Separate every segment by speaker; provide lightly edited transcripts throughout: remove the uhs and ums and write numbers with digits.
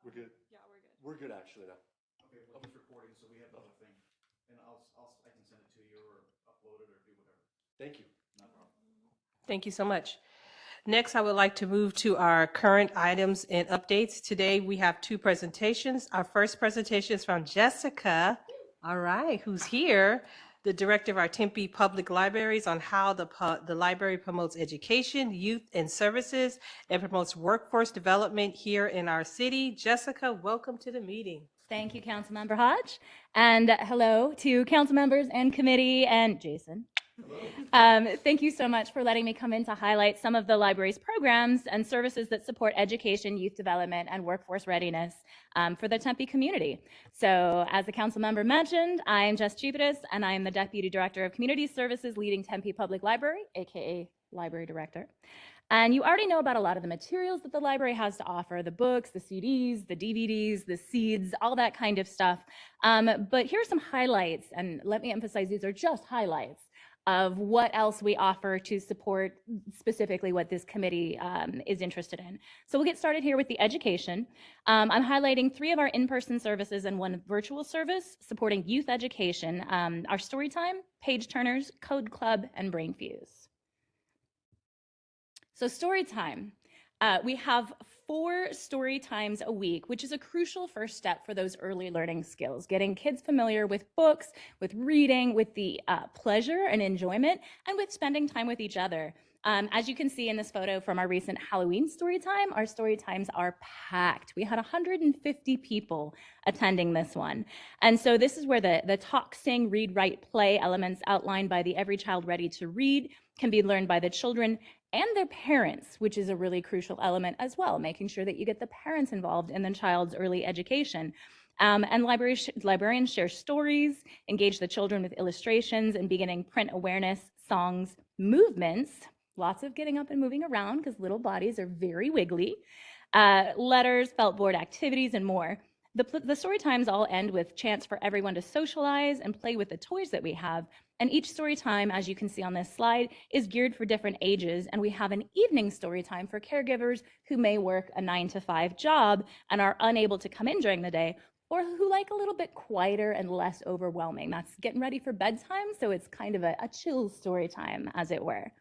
Speaker 1: We're good.
Speaker 2: Yeah, we're good.
Speaker 1: We're good actually now.
Speaker 3: Okay, well, he's recording, so we have the whole thing. And I can send it to you or upload it or do whatever.
Speaker 1: Thank you.
Speaker 3: No problem.
Speaker 4: Thank you so much. Next, I would like to move to our current items and updates. Today, we have two presentations. Our first presentation is from Jessica, all right, who's here, the director of our Tempe Public Libraries, on how the library promotes education, youth, and services, and promotes workforce development here in our city. Jessica, welcome to the meeting.
Speaker 5: Thank you, Councilmember Hodge. And hello to council members and committee and Jason. Thank you so much for letting me come in to highlight some of the library's programs and services that support education, youth development, and workforce readiness for the Tempe community. So as the council member mentioned, I am Jess Cheapetus, and I am the Deputy Director of Community Services leading Tempe Public Library, aka Library Director. And you already know about a lot of the materials that the library has to offer, the books, the CDs, the DVDs, the seeds, all that kind of stuff. But here are some highlights, and let me emphasize these are just highlights of what else we offer to support specifically what this committee is interested in. So we'll get started here with the education. I'm highlighting 3 of our in-person services and 1 virtual service supporting youth education, our Storytime, Page Turners, Code Club, and Brain Fuse. So Storytime. We have 4 story times a week, which is a crucial first step for those early learning skills, getting kids familiar with books, with reading, with the pleasure and enjoyment, and with spending time with each other. As you can see in this photo from our recent Halloween story time, our story times are packed. We had 150 people attending this one. And so this is where the talk, sing, read, write, play elements outlined by the Every Child Ready to Read can be learned by the children and their parents, which is a really crucial element as well, making sure that you get the parents involved in the child's early education. And librarians share stories, engage the children with illustrations, and beginning print awareness, songs, movements, lots of getting up and moving around because little bodies are very wiggly, letters, felt board activities, and more. The story times all end with chance for everyone to socialize and play with the toys that we have. And each story time, as you can see on this slide, is geared for different ages. And we have an evening story time for caregivers who may work a 9-to-5 job and are unable to come in during the day, or who like a little bit quieter and less overwhelming. That's getting ready for bedtime, so it's kind of a chill story time, as it were.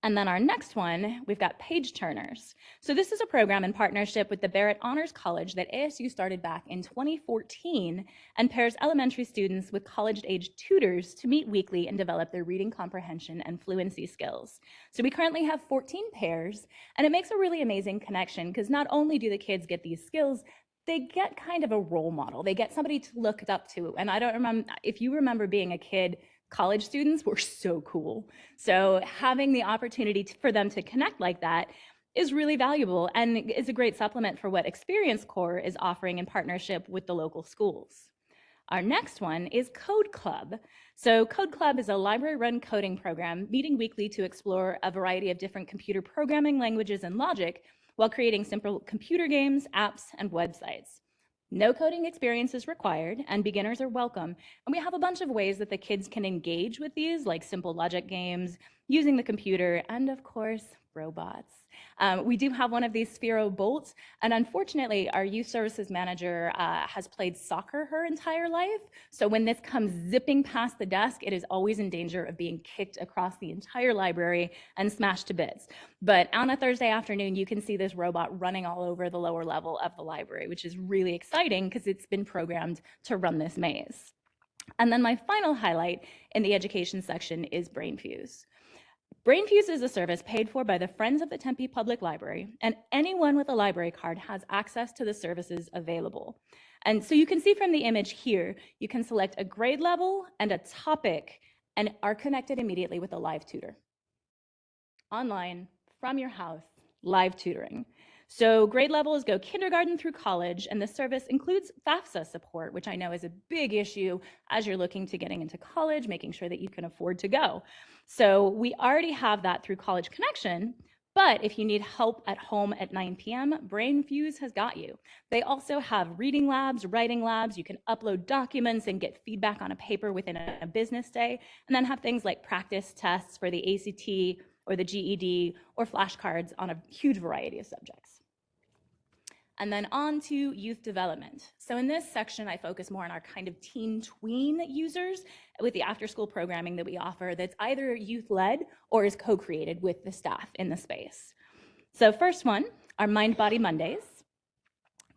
Speaker 5: And then our next one, we've got Page Turners. So this is a program in partnership with the Barrett Honors College that ASU started back in 2014 and pairs elementary students with college-age tutors to meet weekly and develop their reading comprehension and fluency skills. So we currently have 14 pairs, and it makes a really amazing connection because not only do the kids get these skills, they get kind of a role model. They get somebody to look up to. And I don't remember, if you remember being a kid, college students were so cool. So having the opportunity for them to connect like that is really valuable and is a great supplement for what Experience Corps is offering in partnership with the local schools. Our next one is Code Club. So Code Club is a library-run coding program meeting weekly to explore a variety of different computer programming languages and logic while creating simple computer games, apps, and websites. No coding experience is required, and beginners are welcome. And we have a bunch of ways that the kids can engage with these, like simple logic games, using the computer, and of course, robots. We do have one of these Sphero bolts, and unfortunately, our youth services manager has played soccer her entire life. So when this comes zipping past the desk, it is always in danger of being kicked across the entire library and smashed to bits. But on a Thursday afternoon, you can see this robot running all over the lower level of the library, which is really exciting because it's been programmed to run this maze. And then my final highlight in the education section is Brain Fuse. Brain Fuse is a service paid for by the Friends of the Tempe Public Library, and anyone with a library card has access to the services available. And so you can see from the image here, you can select a grade level and a topic and are connected immediately with a live tutor. Online, from your house, live tutoring. So grade levels go kindergarten through college, and the service includes FAFSA support, which I know is a big issue as you're looking to getting into college, making sure that you can afford to go. So we already have that through College Connection, but if you need help at home at 9 p.m., Brain Fuse has got you. They also have reading labs, writing labs. You can upload documents and get feedback on a paper within a business day, and then have things like practice tests for the ACT or the GED or flashcards on a huge variety of subjects. and then on to youth development. So in this section, I focus more on our kind of teen tween users with the after-school programming that we offer that's either youth-led or is co-created with the staff in the space. So first one, our Mind Body Mondays.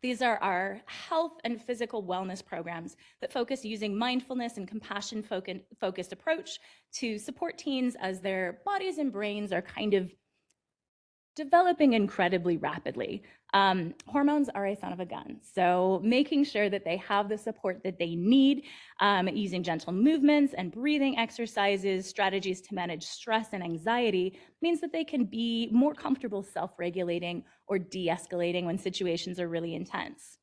Speaker 5: These are our health and physical wellness programs that focus using mindfulness and compassion-focused approach to support teens as their bodies and brains are kind of developing incredibly rapidly. Hormones are a son of a gun, so making sure that they have the support that they need, using gentle movements and breathing exercises, strategies to manage stress and anxiety means that they can be more comfortable self-regulating or de-escalating when situations are really intense.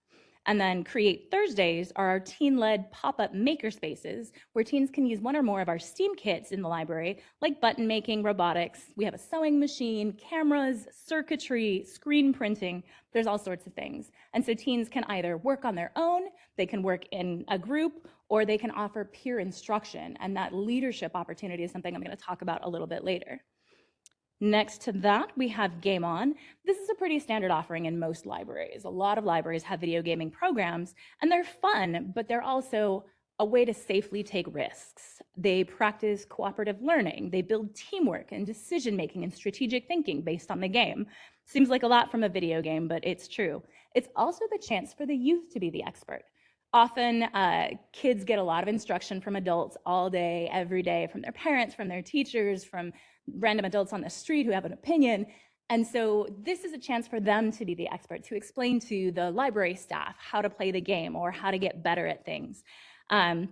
Speaker 5: And then Create Thursdays are our teen-led pop-up maker spaces where teens can use one or more of our STEAM kits in the library, like button making, robotics. We have a sewing machine, cameras, circuitry, screen printing. There's all sorts of things. And so teens can either work on their own, they can work in a group, or they can offer peer instruction. And that leadership opportunity is something I'm going to talk about a little bit later. Next to that, we have Game On. This is a pretty standard offering in most libraries. A lot of libraries have video gaming programs, and they're fun, but they're also a way to safely take risks. They practice cooperative learning. They build teamwork and decision-making and strategic thinking based on the game. Seems like a lot from a video game, but it's true. It's also the chance for the youth to be the expert. Often, kids get a lot of instruction from adults all day, every day, from their parents, from their teachers, from random adults on the street who have an opinion. And so this is a chance for them to be the expert, to explain to the library staff how to play the game or how to get better at things. And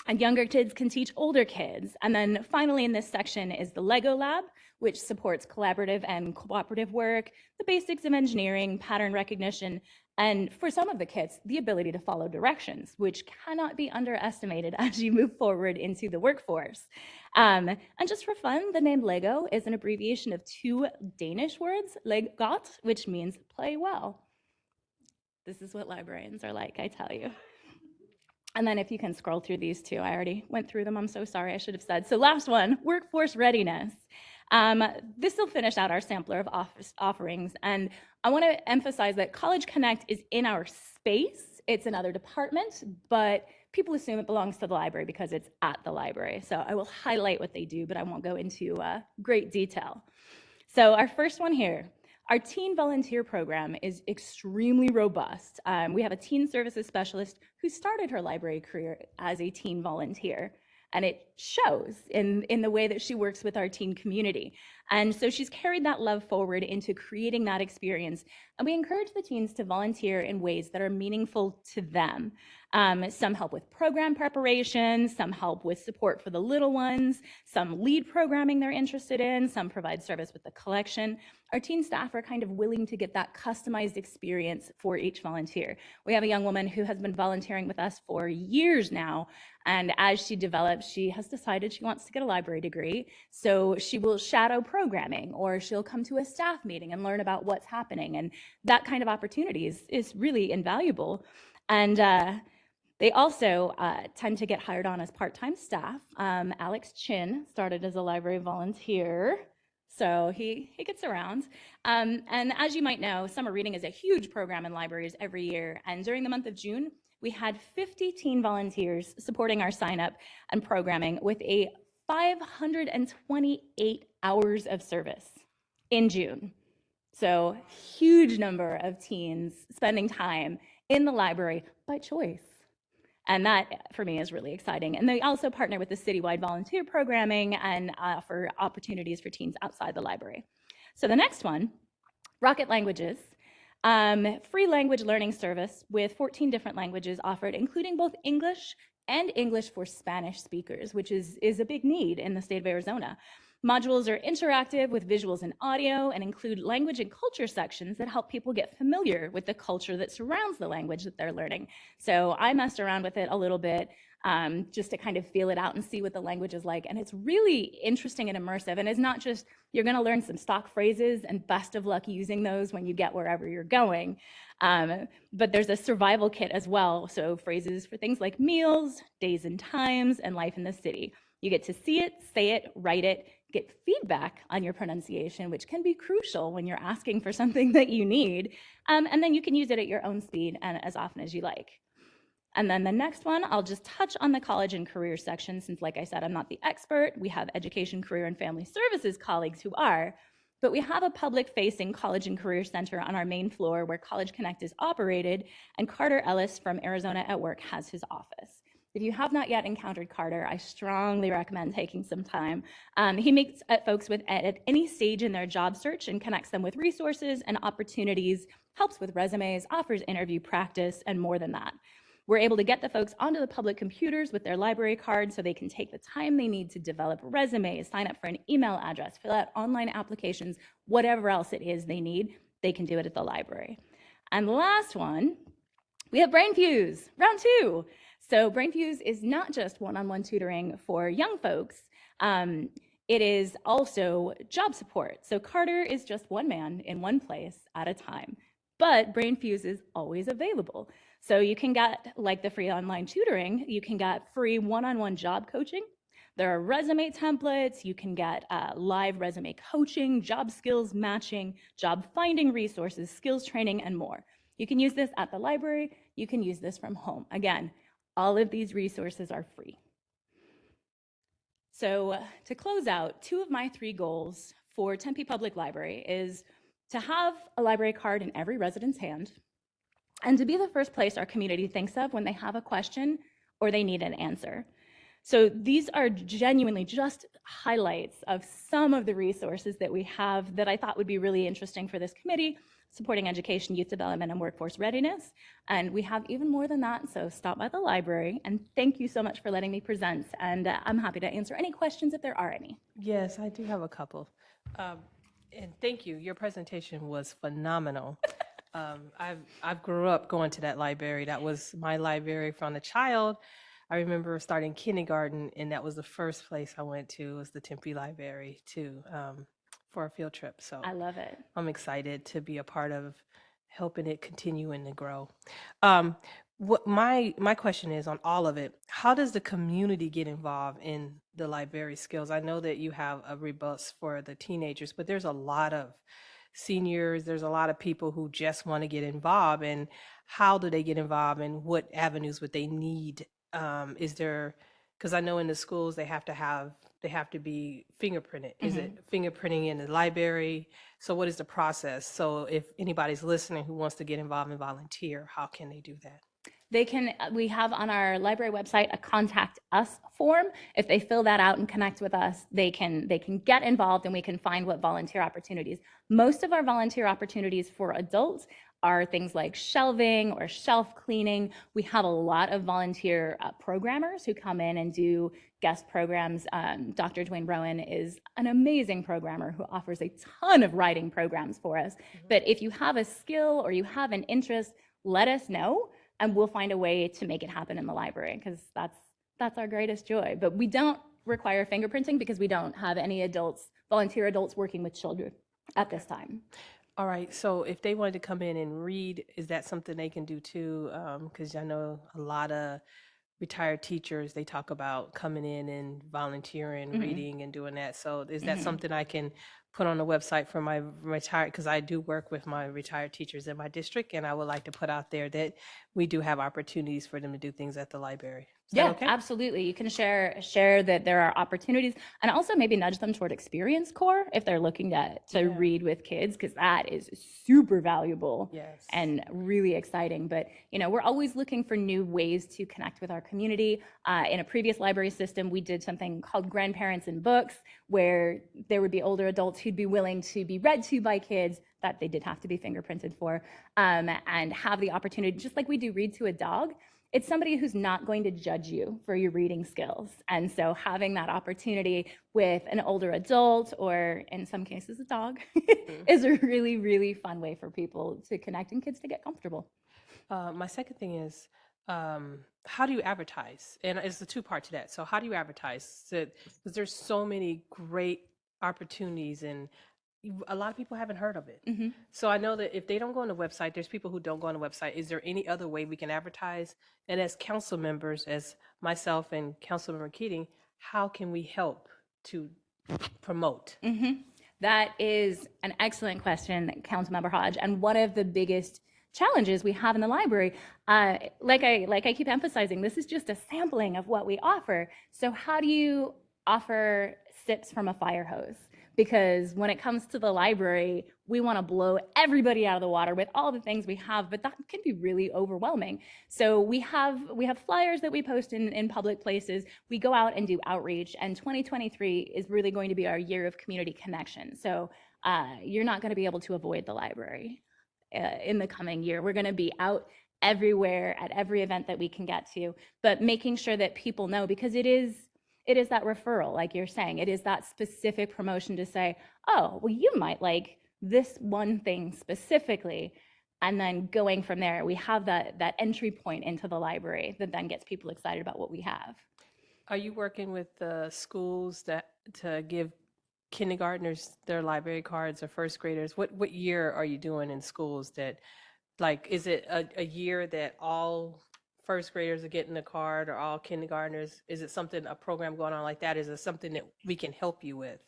Speaker 5: younger kids can teach older kids. And then finally in this section is the Lego Lab, which supports collaborative and cooperative work, the basics of engineering, pattern recognition, and for some of the kits, the ability to follow directions, which cannot be underestimated as you move forward into the workforce. And just for fun, the name Lego is an abbreviation of two Danish words, leggot, which means play well. This is what librarians are like, I tell you. And then if you can scroll through these two, I already went through them, I'm so sorry, I should have said. So last one, workforce readiness. This will finish out our sampler of offerings, and I want to emphasize that College Connect is in our space. It's another department, but people assume it belongs to the library because it's at the library. So I will highlight what they do, but I won't go into great detail. So our first one here, our teen volunteer program is extremely robust. We have a teen services specialist who started her library career as a teen volunteer. And it shows in the way that she works with our teen community. And so she's carried that love forward into creating that experience. And we encourage the teens to volunteer in ways that are meaningful to them. Some help with program preparation, some help with support for the little ones, some lead programming they're interested in, some provide service with the collection. Our teen staff are kind of willing to get that customized experience for each volunteer. We have a young woman who has been volunteering with us for years now, and as she develops, she has decided she wants to get a library degree, so she will shadow programming, or she'll come to a staff meeting and learn about what's happening, and that kind of opportunity is really invaluable. And they also tend to get hired on as part-time staff. Alex Chin started as a library volunteer, so he gets around. And as you might know, summer reading is a huge program in libraries every year. And during the month of June, we had 50 teen volunteers supporting our sign-up and programming with a 528 hours of service in June. So huge number of teens spending time in the library by choice. And that, for me, is really exciting. And they also partner with the citywide volunteer programming and offer opportunities for teens outside the library. So the next one, Rocket Languages, free language learning service with 14 different languages offered, including both English and English for Spanish speakers, which is a big need in the state of Arizona. Modules are interactive with visuals and audio and include language and culture sections that help people get familiar with the culture that surrounds the language that they're learning. So I messed around with it a little bit just to kind of feel it out and see what the language is like. And it's really interesting and immersive. And it's not just, you're going to learn some stock phrases and best of luck using those when you get wherever you're going. But there's a survival kit as well. So phrases for things like meals, days and times, and life in the city. You get to see it, say it, write it, get feedback on your pronunciation, which can be crucial when you're asking for something that you need. And then you can use it at your own speed and as often as you like. And then the next one, I'll just touch on the college and career section since, like I said, I'm not the expert. We have education, career, and family services colleagues who are. But we have a public-facing college and career center on our main floor where College Connect is operated, and Carter Ellis from Arizona at Work has his office. If you have not yet encountered Carter, I strongly recommend taking some time. He meets folks at any stage in their job search and connects them with resources and opportunities, helps with resumes, offers interview practice, and more than that. We're able to get the folks onto the public computers with their library card so they can take the time they need to develop resumes, sign up for an email address, fill out online applications, whatever else it is they need, they can do it at the library. And the last one, we have BrainFuse, round 2. So BrainFuse is not just one-on-one tutoring for young folks. It is also job support. So Carter is just one man in one place at a time, but BrainFuse is always available. So you can get, like the free online tutoring, you can get free one-on-one job coaching. There are resume templates. You can get live resume coaching, job skills matching, job finding resources, skills training, and more. You can use this at the library. You can use this from home. Again, all of these resources are free. So to close out, 2 of my 3 goals for Tempe Public Library is to have a library card in every resident's hand, and to be the first place our community thinks of when they have a question or they need an answer. So these are genuinely just highlights of some of the resources that we have that I thought would be really interesting for this committee, supporting education, youth development, and workforce readiness. And we have even more than that, so stop by the library. And thank you so much for letting me present. And I'm happy to answer any questions if there are any.
Speaker 4: Yes, I do have a couple. And thank you. Your presentation was phenomenal. I've grew up going to that library. That was my library from a child. I remember starting kindergarten, and that was the first place I went to, was the Tempe Library too, for a field trip. So
Speaker 5: I love it.
Speaker 4: I'm excited to be a part of helping it continue and to grow. What my question is on all of it, how does the community get involved in the library skills? I know that you have a rebus for the teenagers, but there's a lot of seniors, there's a lot of people who just want to get involved. And how do they get involved, and what avenues would they need? Is there, because I know in the schools they have to be fingerprinted. Is it fingerprinting in the library? So what is the process? So if anybody's listening who wants to get involved and volunteer, how can they do that?
Speaker 5: We have on our library website a contact us form. If they fill that out and connect with us, they can get involved, and we can find what volunteer opportunities. Most of our volunteer opportunities for adults are things like shelving or shelf cleaning. We have a lot of volunteer programmers who come in and do guest programs. Dr. Dwayne Rowan is an amazing programmer who offers a ton of writing programs for us. But if you have a skill or you have an interest, let us know, and we'll find a way to make it happen in the library, because that's our greatest joy. But we don't require fingerprinting because we don't have any volunteer adults working with children at this time.
Speaker 4: All right, so if they wanted to come in and read, is that something they can do too? Because I know a lot of retired teachers, they talk about coming in and volunteering, reading and doing that. So is that something I can put on the website for my retired, because I do work with my retired teachers in my district, and I would like to put out there that we do have opportunities for them to do things at the library. Is that okay?
Speaker 5: Absolutely. You can share that there are opportunities, and also maybe nudge them toward Experience Corps if they're looking to read with kids, because that is super valuable and really exciting. But we're always looking for new ways to connect with our community. In a previous library system, we did something called Grandparents in Books, where there would be older adults who'd be willing to be read to by kids that they did have to be fingerprinted for, and have the opportunity, just like we do Read to a Dog. It's somebody who's not going to judge you for your reading skills. And so having that opportunity with an older adult, or in some cases a dog, is a really, really fun way for people to connect and kids to get comfortable.
Speaker 4: My second thing is, how do you advertise? And it's a 2-part to that. So how do you advertise? Because there's so many great opportunities, and a lot of people haven't heard of it. So I know that if they don't go on the website, there's people who don't go on the website. Is there any other way we can advertise? And as council members, as myself and Councilmember Keating, how can we help to promote?
Speaker 5: That is an excellent question, Councilmember Hodge. And one of the biggest challenges we have in the library, like I keep emphasizing, this is just a sampling of what we offer. So how do you offer sips from a fire hose? Because when it comes to the library, we want to blow everybody out of the water with all the things we have, but that can be really overwhelming. So we have flyers that we post in public places. We go out and do outreach, and 2023 is really going to be our year of community connection. So you're not going to be able to avoid the library in the coming year. We're going to be out everywhere at every event that we can get to, but making sure that people know, because it is that referral, like you're saying. It is that specific promotion to say, oh, well, you might like this one thing specifically. And then going from there, we have that entry point into the library that then gets people excited about what we have.
Speaker 4: Are you working with the schools to give kindergartners their library cards, or first graders? What year are you doing in schools that, like, is it a year that all first graders are getting a card, or all kindergartners? Is it a program going on like that? Is it something that we can help you with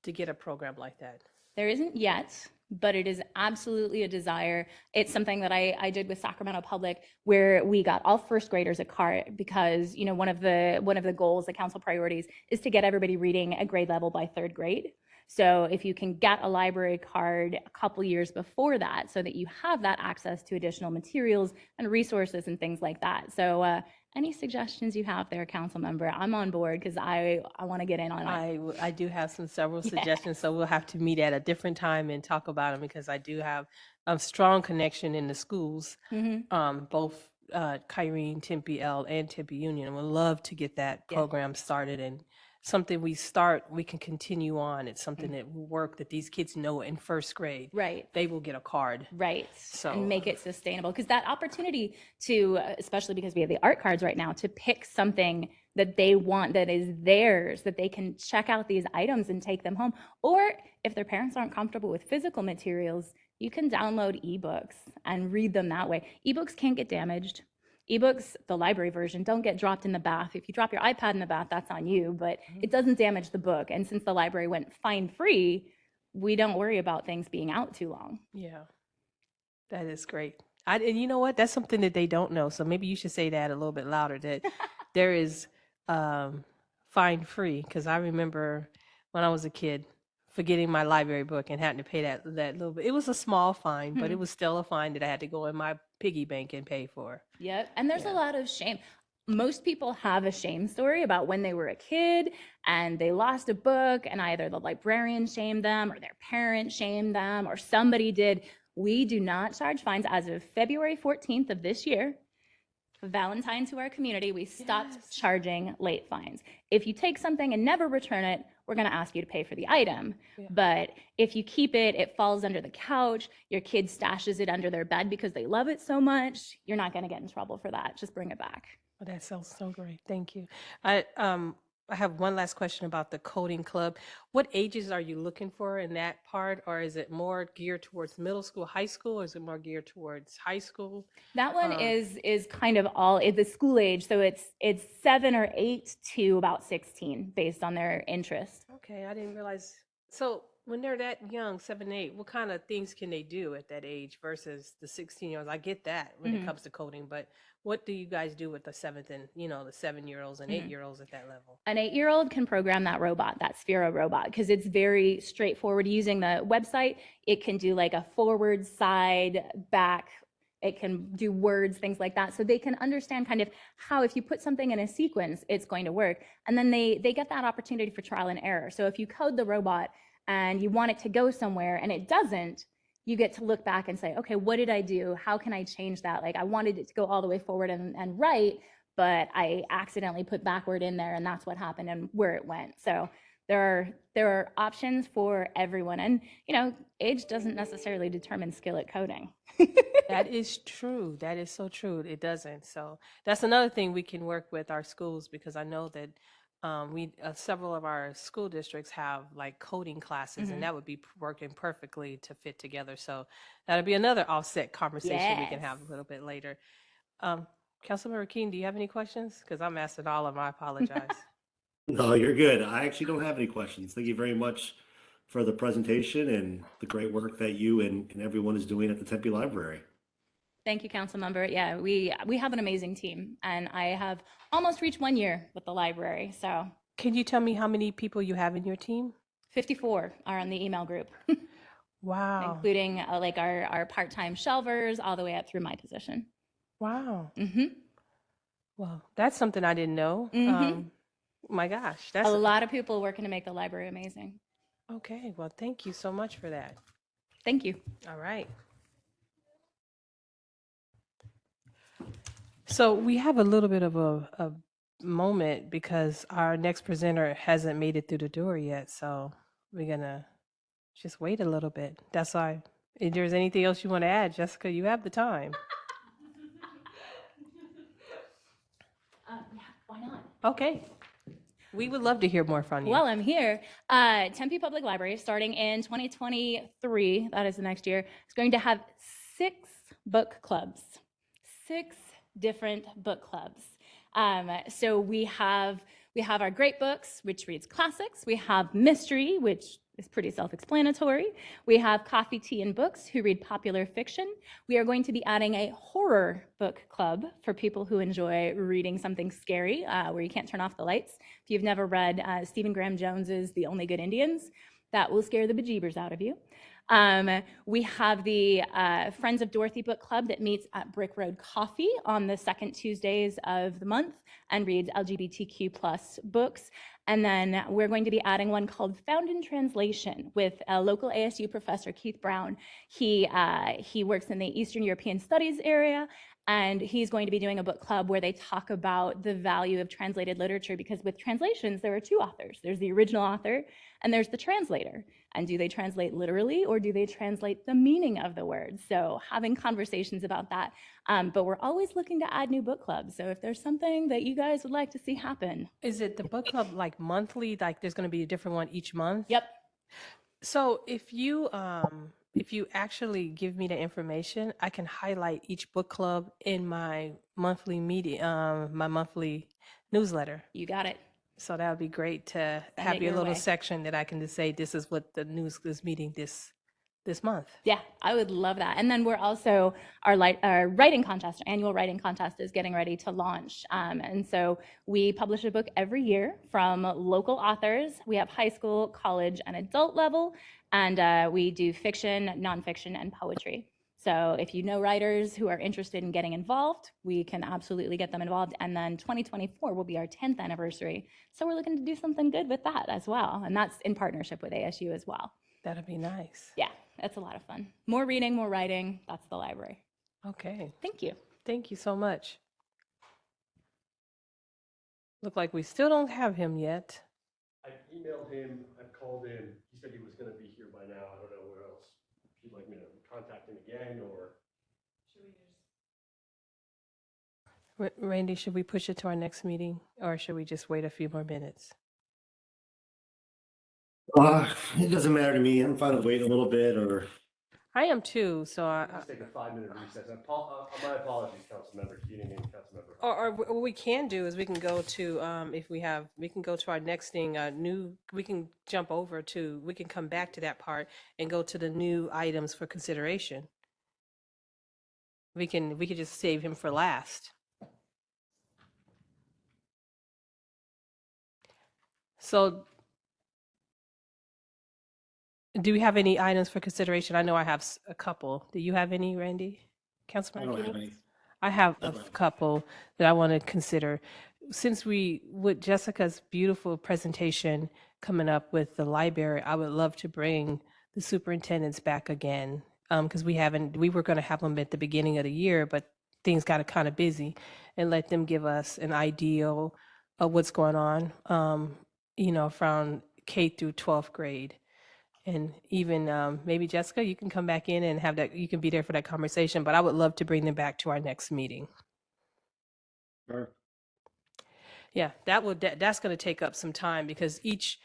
Speaker 4: to get a program like that?
Speaker 5: There isn't yet, but it is absolutely a desire. It's something that I did with Sacramento Public, where we got all first graders a card, because one of the goals, the council priorities, is to get everybody reading at grade level by third grade. So if you can get a library card a couple years before that, so that you have that access to additional materials and resources and things like that. So any suggestions you have there, council member, I'm on board, because I want to get in on it.
Speaker 4: I do have several suggestions, so we'll have to meet at a different time and talk about them, because I do have a strong connection in the schools, both Kyrene, Tempe L, and Tempe Union. And we'd love to get that program started, and something we can continue on. It's something that will work, that these kids know in first grade.
Speaker 5: Right.
Speaker 4: They will get a card.
Speaker 5: Right.
Speaker 4: So,
Speaker 5: and make it sustainable. Because that opportunity to, especially because we have the art cards right now, to pick something that they want, that is theirs, that they can check out these items and take them home. Or if their parents aren't comfortable with physical materials, you can download ebooks and read them that way. Ebooks can't get damaged. Ebooks, the library version, don't get dropped in the bath. If you drop your iPad in the bath, that's on you, but it doesn't damage the book. And since the library went fine-free, we don't worry about things being out too long.
Speaker 4: Yeah, that is great. And you know what? That's something that they don't know. So maybe you should say that a little bit louder, that there is fine-free. Because I remember when I was a kid, forgetting my library book and having to pay that little bit. It was a small fine, but it was still a fine that I had to go in my piggy bank and pay for.
Speaker 5: Yep. And there's a lot of shame. Most people have a shame story about when they were a kid and they lost a book, and either the librarian shamed them, or their parents shamed them, or somebody did. We do not charge fines. As of February 14th of this year, Valentine to our community, we stopped charging late fines. If you take something and never return it, we're going to ask you to pay for the item. But if you keep it, it falls under the couch, your kid stashes it under their bed because they love it so much, you're not going to get in trouble for that. Just bring it back.
Speaker 4: Oh, that sounds so great. Thank you. I have one last question about the coding club. What ages are you looking for in that part? Or is it more geared towards middle school, high school, or is it more geared towards high school?
Speaker 5: That one is kind of all the school age. So it's 7 or 8 to about 16 based on their interest.
Speaker 4: Okay, I didn't realize. So when they're that young, 7, 8, what kind of things can they do at that age versus the 16-year-olds? I get that when it comes to coding, but what do you guys do with the 7th and, the 7-year-olds and 8-year-olds at that level?
Speaker 5: An 8-year-old can program that robot, that Sphero robot, because it's very straightforward. Using the website, it can do like a forward, side, back. It can do words, things like that. So they can understand kind of how, if you put something in a sequence, it's going to work. And then they get that opportunity for trial and error. So if you code the robot and you want it to go somewhere and it doesn't, you get to look back and say, okay, what did I do? How can I change that? Like, I wanted it to go all the way forward and right, but I accidentally put backward in there, and that's what happened and where it went. So there are options for everyone. And, age doesn't necessarily determine skill at coding.
Speaker 4: That is true. That is so true. It doesn't. So that's another thing we can work with our schools, because I know that several of our school districts have like coding classes, and that would be working perfectly to fit together. So that'll be another offset conversation we can have a little bit later. Councilmember Keene, do you have any questions? Because I'm asking all of them. I apologize.
Speaker 1: No, you're good. I actually don't have any questions. Thank you very much for the presentation and the great work that you and everyone is doing at the Tempe Library.
Speaker 5: Thank you, council member. Yeah, we have an amazing team, and I have almost reached 1 year with the library. So
Speaker 4: Can you tell me how many people you have in your team?
Speaker 5: 54 are on the email group,
Speaker 4: Wow.
Speaker 5: including like our part-time shelvers all the way up through my position.
Speaker 4: Wow.
Speaker 5: Hmm.
Speaker 4: Well, that's something I didn't know. My gosh,
Speaker 5: A
Speaker 4: that's
Speaker 5: lot of people working to make the library amazing.
Speaker 4: okay. Well, thank you so much for that.
Speaker 5: Thank you.
Speaker 4: All right. So we have a little bit of a moment because our next presenter hasn't made it through the door yet. So we're gonna just wait a little bit. That's why. If there's anything else you want to add, Jessica, you have the time.
Speaker 5: Yeah, why not?
Speaker 4: Okay. We would love to hear more from you.
Speaker 5: Well, I'm here. Tempe Public Library, starting in 2023, that is the next year, is going to have 6 book clubs, 6 different book clubs. So we have our great books, which reads classics. We have mystery, which is pretty self-explanatory. We have coffee, tea, and books, who read popular fiction. We are going to be adding a horror book club for people who enjoy reading something scary, where you can't turn off the lights. If you've never read Stephen Graham Jones's The Only Good Indians, that will scare the bejeebers out of you. We have the Friends of Dorothy book club that meets at Brick Road Coffee on the second Tuesdays of the month and reads LGBTQ plus books. And then we're going to be adding one called Found in Translation with a local ASU professor, Keith Brown. He works in the Eastern European Studies area, and he's going to be doing a book club where they talk about the value of translated literature, because with translations, there are 2 authors. There's the original author and there's the translator. And do they translate literally, or do they translate the meaning of the words? So having conversations about that. But we're always looking to add new book clubs. So if there's something that you guys would like to see happen.
Speaker 4: Is it the book club like monthly? Like there's going to be a different one each month?
Speaker 5: Yep.
Speaker 4: So if you actually give me the information, I can highlight each book club in my monthly meeting, my monthly newsletter.
Speaker 5: You got it.
Speaker 4: So that would be great to
Speaker 5: Send
Speaker 4: have
Speaker 5: it
Speaker 4: your
Speaker 5: your
Speaker 4: little
Speaker 5: way.
Speaker 4: section that I can just say this is what the news is meeting this month.
Speaker 5: Yeah, I would love that. And then we're also, our writing contest, our annual writing contest is getting ready to launch. And so we publish a book every year from local authors. We have high school, college, and adult level. And we do fiction, nonfiction, and poetry. So if you know writers who are interested in getting involved, we can absolutely get them involved. And then 2024 will be our 10th anniversary. So we're looking to do something good with that as well. And that's in partnership with ASU as well.
Speaker 4: That'd be nice.
Speaker 5: Yeah, it's a lot of fun. More reading, more writing. That's the library.
Speaker 4: Okay.
Speaker 5: Thank you.
Speaker 4: Thank you so much. Look like we still don't have him yet.
Speaker 2: I've emailed him, I've called in, he said he was gonna be here by now, I don't know where else. If you'd like me to contact him again, or?
Speaker 4: Randy, should we push it to our next meeting, or should we just wait a few more minutes?
Speaker 1: It doesn't matter to me. I'm fine to wait a little bit or.
Speaker 4: I am too. So
Speaker 2: Let's take a 5-minute recess. My apologies, Councilmember Keating and Councilmember.
Speaker 4: or what we can do is we can go to we can go to our next thing. We can jump over to, we can come back to that part and go to the new items for consideration. We could just save him for last. So do we have any items for consideration? I know I have a couple. Do you have any, Randy?
Speaker 1: I
Speaker 4: Councilman
Speaker 1: don't have
Speaker 4: Keating?
Speaker 1: any.
Speaker 4: I have a
Speaker 1: Okay.
Speaker 4: couple that I want to consider. Since with Jessica's beautiful presentation coming up with the library, I would love to bring the superintendents back again. Because we were going to have them at the beginning of the year, but things got kind of busy, and let them give us an idea of what's going on, from K through 12th grade. And even maybe Jessica, you can come back in and have that, you can be there for that conversation, but I would love to bring them back to our next meeting.
Speaker 1: Sure.
Speaker 4: Yeah, that's going to take up some time because each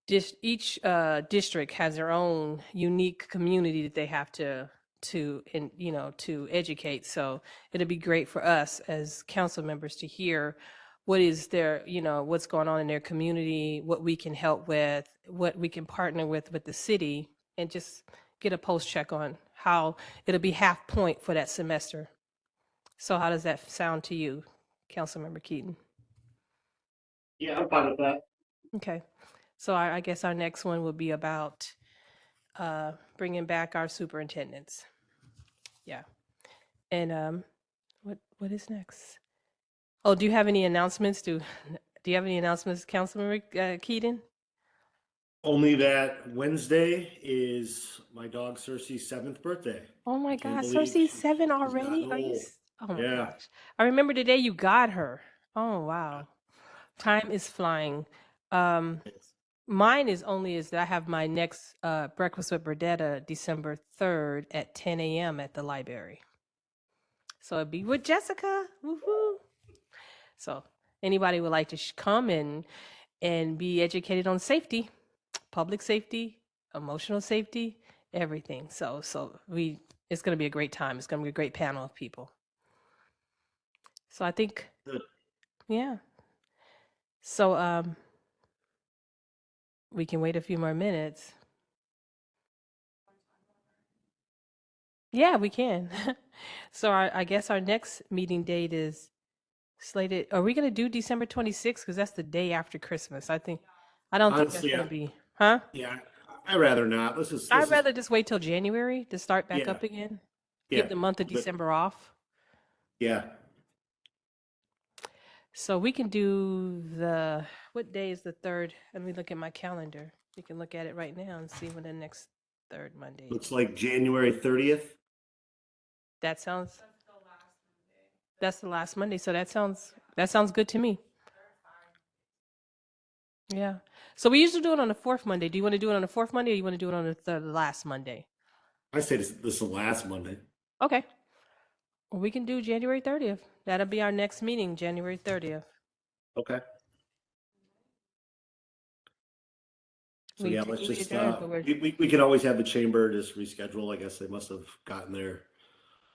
Speaker 4: district has their own unique community that they have to educate. So it'd be great for us as council members to hear what is their, what's going on in their community, what we can help with, what we can partner with the city, and just get a post check on how it'll be half point for that semester. So how does that sound to you, Councilmember Keaton?
Speaker 1: Yeah, I'm fine with that.
Speaker 4: Okay. So I guess our next one will be about bringing back our superintendents. Yeah. And what is next? Oh, do you have any announcements? Do you have any announcements, Councilmember Keaton?
Speaker 1: Only that Wednesday is my dog Cersei's 7th birthday.
Speaker 4: Oh my
Speaker 1: Can't
Speaker 4: gosh,
Speaker 1: believe
Speaker 4: Cersei's
Speaker 1: she's
Speaker 4: 7
Speaker 1: gotten
Speaker 4: already? Are you?
Speaker 1: old.
Speaker 4: Oh my
Speaker 1: Yeah.
Speaker 4: gosh. I remember the day you got her. Oh wow. Time is flying. Um, Mine is that I have my next breakfast with Burdetta December 3rd at 10 a.m. at the library. So it'd be with Jessica. Woohoo! So anybody would like to come and be educated on safety, public safety, emotional safety, everything. So it's going to be a great time. It's going to be a great panel of people. So I think,
Speaker 1: Good.
Speaker 4: yeah. So we can wait a few more minutes. Yeah, we can. So I guess our next meeting date is slated. Are we going to do December 26th? Because that's the day after Christmas. I don't think that's
Speaker 1: Honestly,
Speaker 4: going to be, huh?
Speaker 1: yeah, I'd rather not.
Speaker 4: I'd rather just wait till January to start back
Speaker 1: Yeah,
Speaker 4: up again.
Speaker 1: yeah,
Speaker 4: Give the month of
Speaker 1: but
Speaker 4: December off.
Speaker 1: yeah.
Speaker 4: So we can what day is the third? Let me look at my calendar. We can look at it right now and see when the next third Monday is.
Speaker 1: Looks like January 30th.
Speaker 4: That sounds, that's the last Monday. So that sounds good to me. Yeah. So we usually do it on the fourth Monday. Do you want to do it on the fourth Monday or you want to do it on the last Monday?
Speaker 1: I say this is the last Monday.
Speaker 4: Okay. Well, we can do January 30th. That'll be our next meeting, January 30th.
Speaker 1: Okay. So
Speaker 4: We
Speaker 1: yeah, let's
Speaker 4: we
Speaker 1: just
Speaker 4: adjourn, but we're
Speaker 1: we can always have the chamber just reschedule. I guess they must have gotten their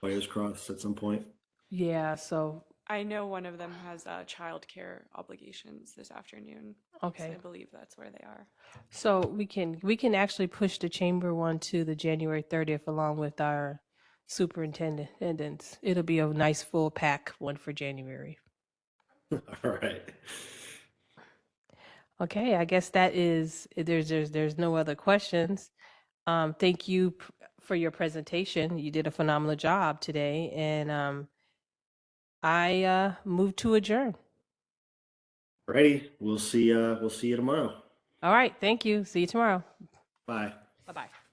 Speaker 1: wires crossed at some point.
Speaker 4: yeah. So
Speaker 6: I know one of them has childcare obligations this afternoon.
Speaker 4: okay.
Speaker 6: So I believe that's where they are.
Speaker 4: So we can actually push the chamber one to the January 30th along with our superintendents. It'll be a nice full pack one for January.
Speaker 1: All right.
Speaker 4: Okay, I guess that is there's no other questions. Thank you for your presentation. You did a phenomenal job today, and I move to adjourn.
Speaker 1: Ready? We'll see you tomorrow.
Speaker 4: All right, thank you. See you tomorrow.
Speaker 1: Bye.
Speaker 4: Bye bye.